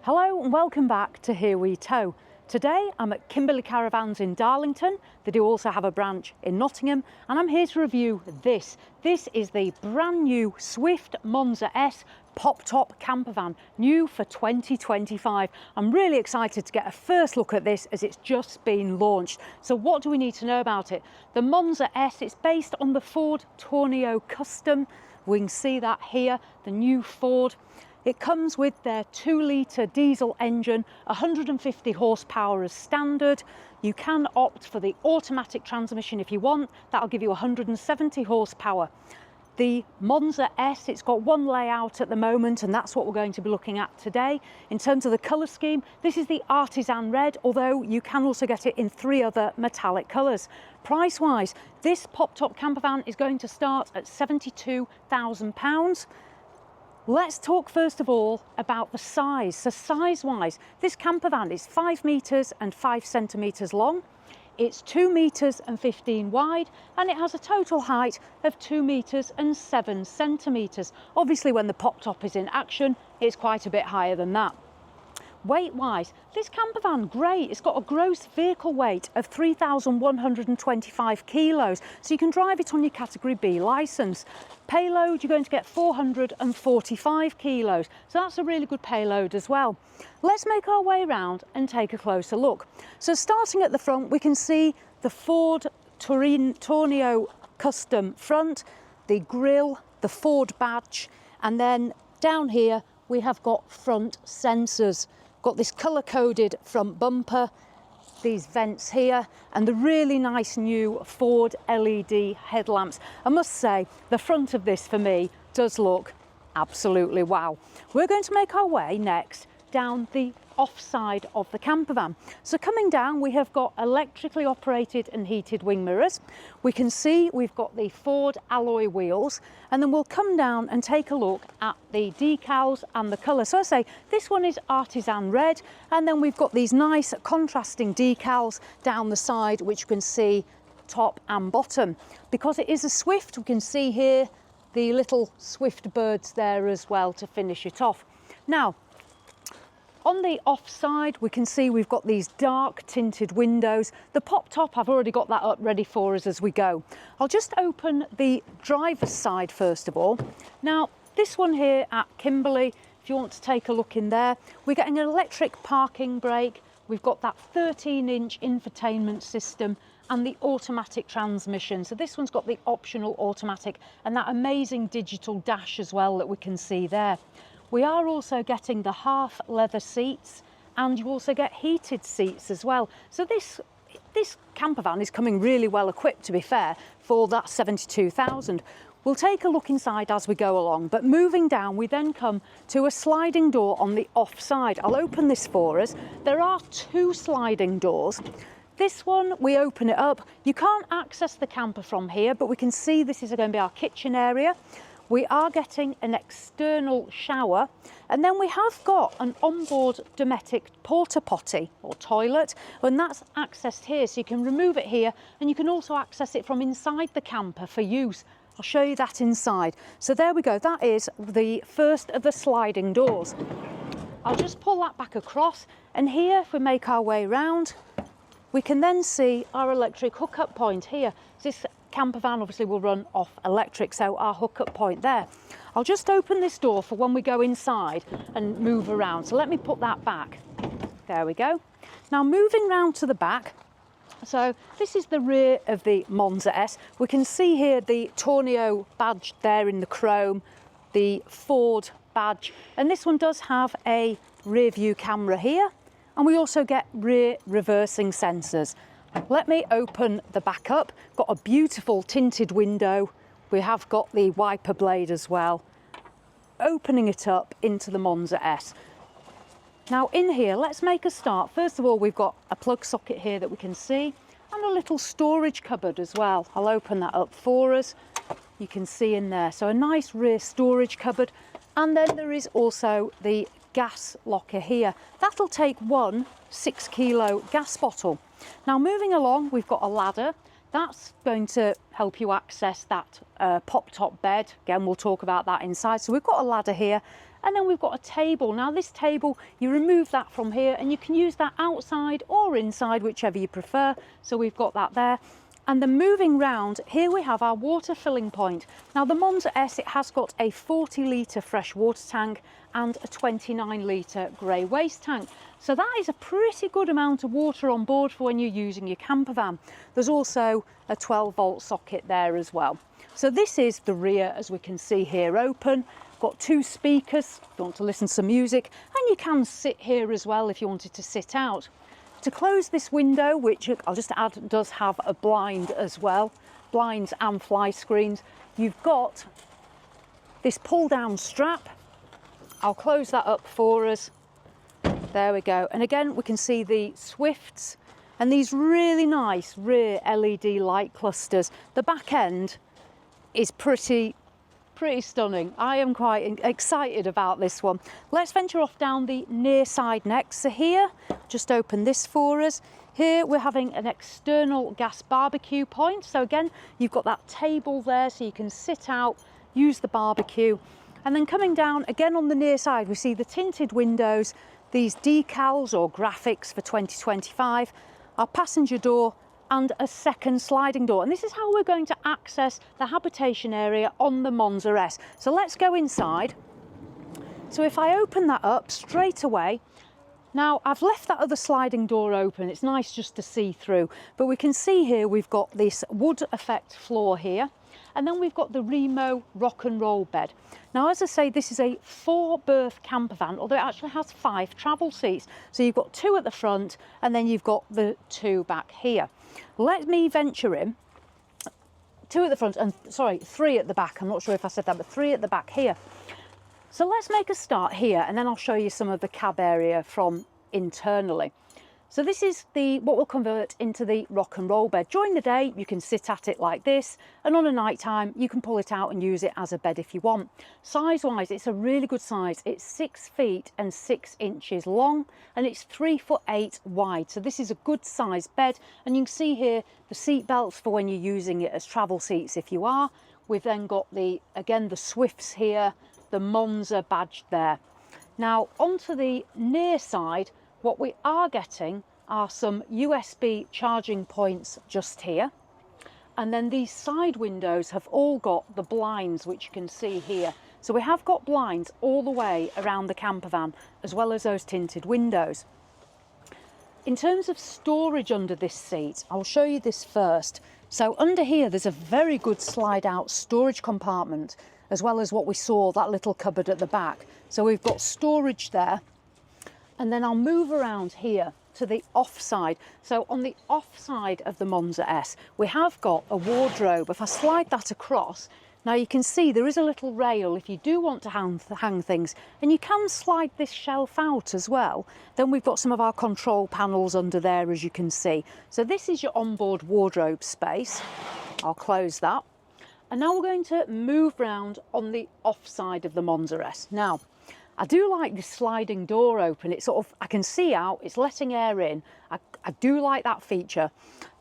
Hello and welcome back to Here We Tow. Today I'm at Kimberley Caravans in Darlington. They do also have a branch in Nottingham, and I'm here to review this. This is the brand new Swift Monza S Pop-Top Campervan, new for 2025. I'm really excited to get a first look at this as it's just been launched. So what do we need to know about it? The Monza S, it's based on the Ford Tourneo Custom. We can see that here, the new Ford. It comes with their 2-litre diesel engine, 150 horsepower as standard. You can opt for the automatic transmission if you want. That'll give you 170 horsepower. The Monza S, it's got one layout at the moment, and that's what we're going to be looking at today. In terms of the colour scheme, this is the artisan red, although you can also get it in 3 other metallic colours. Price-wise, this Pop-Top Campervan is going to start at £72,000. Let's talk first of all about the size. So size-wise, this campervan is 5 metres and 5 centimetres long. It's 2 metres and 15 wide, and it has a total height of 2 metres and 7 centimetres. Obviously, when the Pop-Top is in action, it's quite a bit higher than that. Weight-wise, this campervan, great. It's got a gross vehicle weight of 3,125 kilos, so you can drive it on your Category B licence. Payload, you're going to get 445 kilos, so that's a really good payload as well. Let's make our way around and take a closer look. So starting at the front, we can see the Ford Tourneo Custom front, the grille, the Ford badge, and then down here we have got front sensors. Got this colour-coded front bumper, these vents here, and the really nice new Ford LED headlamps. I must say, the front of this for me does look absolutely wow. We're going to make our way next down the offside of the campervan. So coming down, we have got electrically operated and heated wing mirrors. We can see we've got the Ford alloy wheels, and then we'll come down and take a look at the decals and the colour. So I say this one is artisan red, and then we've got these nice contrasting decals down the side, which you can see top and bottom. Because it is a Swift, we can see here the little Swift birds there as well to finish it off. Now, on the offside, we can see we've got these dark tinted windows. The Pop-Top, I've already got that up ready for us as we go. I'll just open the driver's side first of all. Now, this one here at Kimberley, if you want to take a look in there, we're getting an electric parking brake. We've got that 13-inch infotainment system and the automatic transmission. So this one's got the optional automatic and that amazing digital dash as well that we can see there. We are also getting the half leather seats, and you also get heated seats as well. So this campervan is coming really well equipped, to be fair, for that 72,000. We'll take a look inside as we go along, but moving down, we then come to a sliding door on the offside. I'll open this for us. There are 2 sliding doors. This one, we open it up. You can't access the camper from here, but we can see this is going to be our kitchen area. We are getting an external shower, and then we have got an onboard Dometic porta potty or toilet, and that's accessed here, so you can remove it here, and you can also access it from inside the camper for use. I'll show you that inside. So there we go, that is the first of the sliding doors. I'll just pull that back across, and here, if we make our way round, we can then see our electric hookup point here. This campervan obviously will run off electric, so our hookup point there. I'll just open this door for when we go inside and move around. So let me put that back. There we go. Now moving round to the back. So this is the rear of the Monza S. We can see here the Tourneo badge there in the chrome, the Ford badge, and this one does have a rear view camera here, and we also get rear reversing sensors. Let me open the back up. Got a beautiful tinted window. We have got the wiper blade as well. Opening it up into the Monza S. Now in here, let's make a start. First of all, we've got a plug socket here that we can see, and a little storage cupboard as well. I'll open that up for us. You can see in there. So a nice rear storage cupboard. And then there is also the gas locker here. That'll take one 6-kilo gas bottle. Now moving along, we've got a ladder. That's going to help you access that Pop-Top bed. Again, we'll talk about that inside. So we've got a ladder here, And then we've got a table. Now this table, you remove that from here and you can use that outside or inside, whichever you prefer. So we've got that there. And then moving round, here we have our water filling point. Now the Monza S, it has got a 40 litre fresh water tank and a 29 litre grey waste tank. So that is a pretty good amount of water on board for when you're using your camper van. There's also a 12-volt socket there as well. So this is the rear, as we can see here, open. Got 2 speakers if you want to listen to some music, and you can sit here as well if you wanted to sit out. To close this window, which I'll just add does have a blind as well, blinds and fly screens, you've got this pull down strap. I'll close that up for us. There we go. And again, we can see the Swifts and these really nice rear LED light clusters. The back end is pretty stunning. I am quite excited about this one. Let's venture off down the near side next. So here, just open this for us. Here we're having an external gas barbecue point. So again, you've got that table there so you can sit out, use the barbecue. And then coming down again on the near side, we see the tinted windows, these decals or graphics for 2025, our passenger door, and a second sliding door. And this is how we're going to access the habitation area on the Monza S. So let's go inside. So if I open that up straight away, now I've left that other sliding door open. It's nice just to see through, but we can see here we've got this wood effect floor here. And then we've got the Reimo rock and roll bed. Now, as I say, this is a 4-berth camper van, although it actually has 5 travel seats. So you've got 2 at the front and then you've got the 2 back here. Let me venture in. 2 at the front and, sorry, 3 at the back. I'm not sure if I said that, but 3 at the back here. So let's make a start here and then I'll show you some of the cab area from internally. So this is what we'll convert into the rock and roll bed. During the day, you can sit at it like this, and on a night time, you can pull it out and use it as a bed if you want. Size-wise, it's a really good size. It's 6 feet and 6 inches long, and it's 3'8" wide. So this is a good size bed, and you can see here the seat belts for when you're using it as travel seats if you are. We've then got again, the Swifts here, the Monza badge there. Now, onto the near side, what we are getting are some USB charging points just here. And then these side windows have all got the blinds, which you can see here. So we have got blinds all the way around the camper van, as well as those tinted windows. In terms of storage under this seat, I'll show you this first. So under here, there's a very good slide out storage compartment, as well as what we saw, that little cupboard at the back. So we've got storage there. And then I'll move around here to the off side. So on the off side of the Monza S, we have got a wardrobe. If I slide that across, now you can see there is a little rail if you do want to hang things, and you can slide this shelf out as well. Then we've got some of our control panels under there, as you can see. So this is your onboard wardrobe space. I'll close that. And now we're going to move round on the off side of the Monza S. Now, I do like this sliding door open. It's sort of, I can see out, it's letting air in. I do like that feature.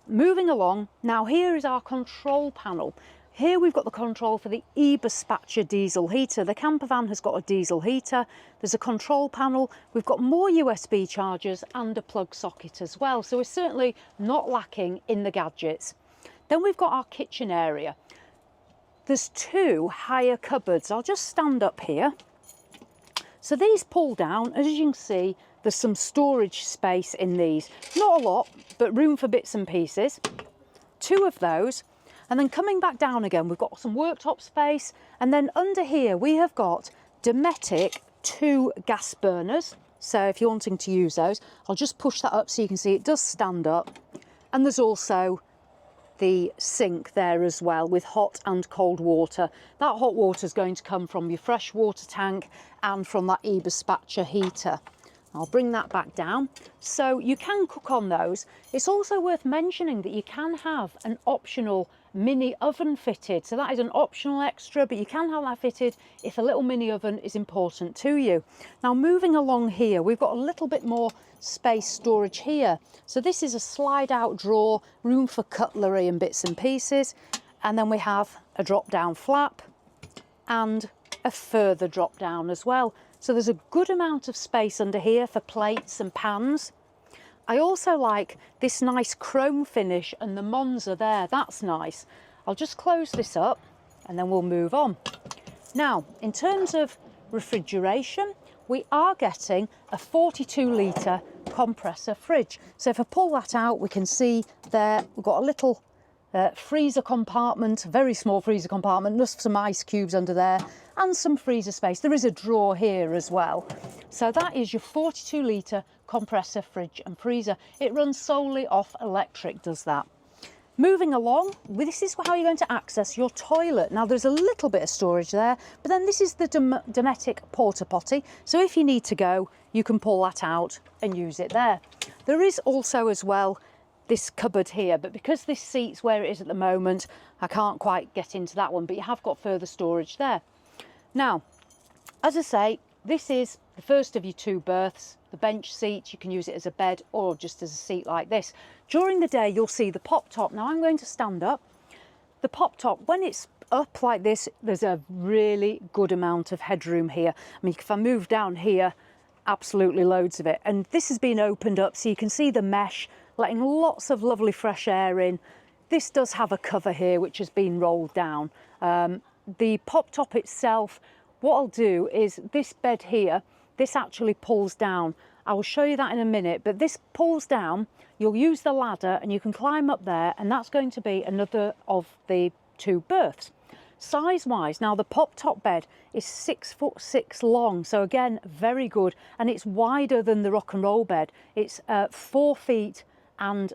Moving along, now here is our control panel. Here we've got the control for the eberspacher diesel heater. The camper van has got a diesel heater. There's a control panel. We've got more USB chargers and a plug socket as well. So we're certainly not lacking in the gadgets. Then we've got our kitchen area. There's 2 higher cupboards. I'll just stand up here. So these pull down, as you can see, there's some storage space in these. Not a lot, but room for bits and pieces. 2 of those. And then coming back down again, we've got some worktop space. And then under here, we have got Dometic 2 gas burners. So if you're wanting to use those, I'll just push that up so you can see it does stand up. And there's also the sink there as well with hot and cold water. That hot water is going to come from your fresh water tank and from that eberspacher heater. I'll bring that back down. So you can cook on those. It's also worth mentioning that you can have an optional mini oven fitted. So that is an optional extra, but you can have that fitted if a little mini oven is important to you. Now moving along here, we've got a little bit more space storage here. So this is a slide out drawer, room for cutlery and bits and pieces. And then we have a drop down flap and a further drop down as well. So there's a good amount of space under here for plates and pans. I also like this nice chrome finish and the Monza there, that's nice. I'll just close this up and then we'll move on. Now, in terms of refrigeration, we are getting a 42 litre compressor fridge. So if I pull that out, we can see there we've got a little freezer compartment, very small freezer compartment, just some ice cubes under there and some freezer space. There is a drawer here as well. So that is your 42 litre compressor fridge and freezer. It runs solely off electric, does that. Moving along, this is how you're going to access your toilet. Now there's a little bit of storage there, but then this is the Dometic porta potty. So if you need to go, you can pull that out and use it there. There is also as well this cupboard here, but because this seat's where it is at the moment, I can't quite get into that one, but you have got further storage there. Now, as I say, this is the first of your 2 berths. The bench seat, you can use it as a bed or just as a seat like this. During the day, you'll see the pop-top. Now I'm going to stand up. The pop-top, when it's up like this, there's a really good amount of headroom here. I mean, if I move down here, absolutely loads of it. And this has been opened up so you can see the mesh, letting lots of lovely fresh air in. This does have a cover here, which has been rolled down. The pop-top itself, what I'll do is this bed here, this actually pulls down. I will show you that in a minute, but this pulls down, you'll use the ladder and you can climb up there, and that's going to be another of the 2 berths. Size-wise, now the pop-top bed is 6'6" long, so again, very good, and it's wider than the rock and roll bed. It's 3 feet and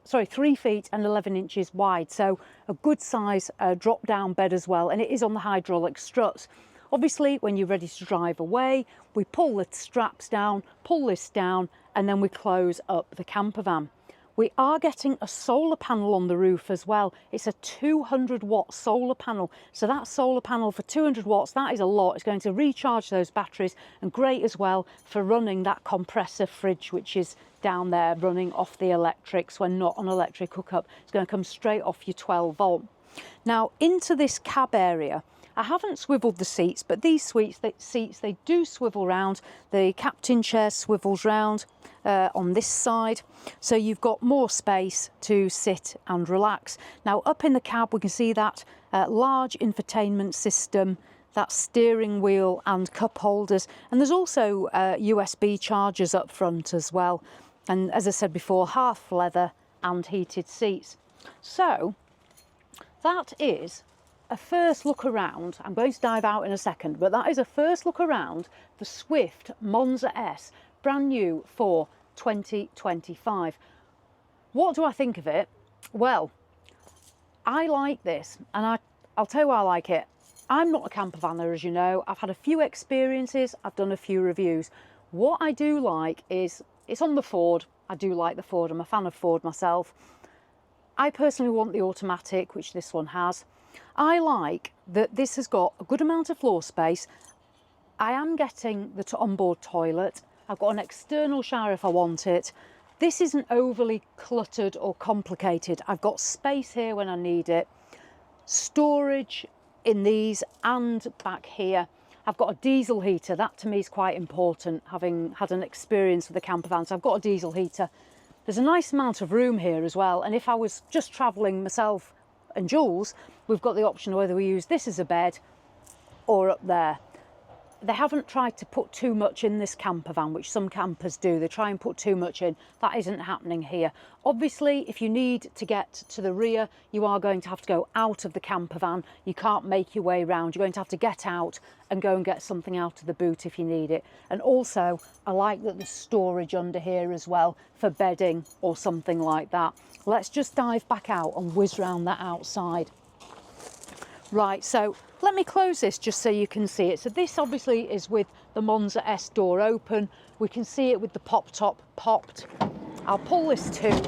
11 inches wide, so a good size drop-down bed as well, and it is on the hydraulic struts. Obviously, when you're ready to drive away, we pull the straps down, pull this down, and then we close up the camper van. We are getting a solar panel on the roof as well. It's a 200 watt solar panel. So that solar panel for 200 watts, that is a lot. It's going to recharge those batteries, and great as well for running that compressor fridge, which is down there running off the electrics when not on electric hookup. It's going to come straight off your 12 volt. Now into this cab area, I haven't swiveled the seats, but these seats, they do swivel round. The captain chair swivels round on this side, so you've got more space to sit and relax. Now up in the cab, we can see that large infotainment system, that steering wheel and cup holders, and there's also USB chargers up front as well. And as I said before, half leather and heated seats. So that is a first look around. I'm going to dive out in a second, but that is a first look around the Swift Monza S, brand new for 2025. What do I think of it? Well, I like this, and I'll tell you why I like it. I'm not a camper vanner, as you know. I've had a few experiences, I've done a few reviews. What I do like is, it's on the Ford. I do like the Ford, I'm a fan of Ford myself. I personally want the automatic, which this one has. I like that this has got a good amount of floor space. I am getting the onboard toilet. I've got an external shower if I want it. This isn't overly cluttered or complicated. I've got space here when I need it. Storage in these and back here. I've got a diesel heater. That to me is quite important, having had an experience with the camper van. So I've got a diesel heater. There's a nice amount of room here as well. And if I was just travelling myself and Jules, we've got the option of whether we use this as a bed or up there. They haven't tried to put too much in this camper van, which some campers do. They try and put too much in. That isn't happening here. Obviously, if you need to get to the rear, you are going to have to go out of the camper van. You can't make your way around. You're going to have to get out and go and get something out of the boot if you need it. And also, I like that there's storage under here as well for bedding or something like that. Let's just dive back out and whiz round that outside. Right, so let me close this just so you can see it. So this obviously is with the Monza S door open. We can see it with the pop-top popped. I'll pull this too,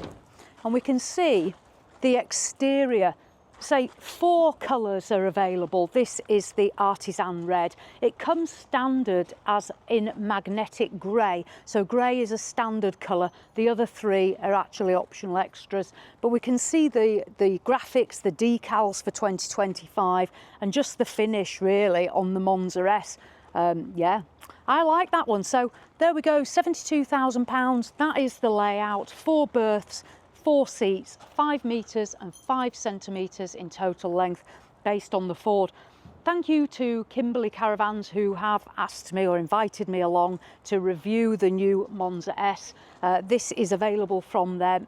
and we can see the exterior. Say 4 colours are available. This is the artisan red. It comes standard as in magnetic grey. So grey is a standard colour. The other 3 are actually optional extras. But we can see the graphics, the decals for 2025, and just the finish really on the Monza S. Yeah, I like that one. So there we go, £72,000. That is the layout. 4 berths, 4 seats, 5 metres and 5 centimetres in total length based on the Ford. Thank you to Kimberley Caravans who have asked me or invited me along to review the new Monza S. This is available from them.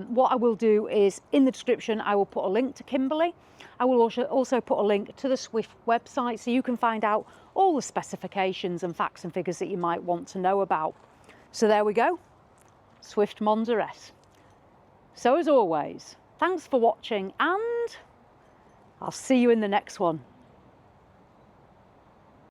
What I will do is in the description I will put a link to Kimberley. I will also put a link to the Swift website so you can find out all the specifications and facts and figures that you might want to know about. So there we go, Swift Monza S. So as always, thanks for watching and I'll see you in the next one.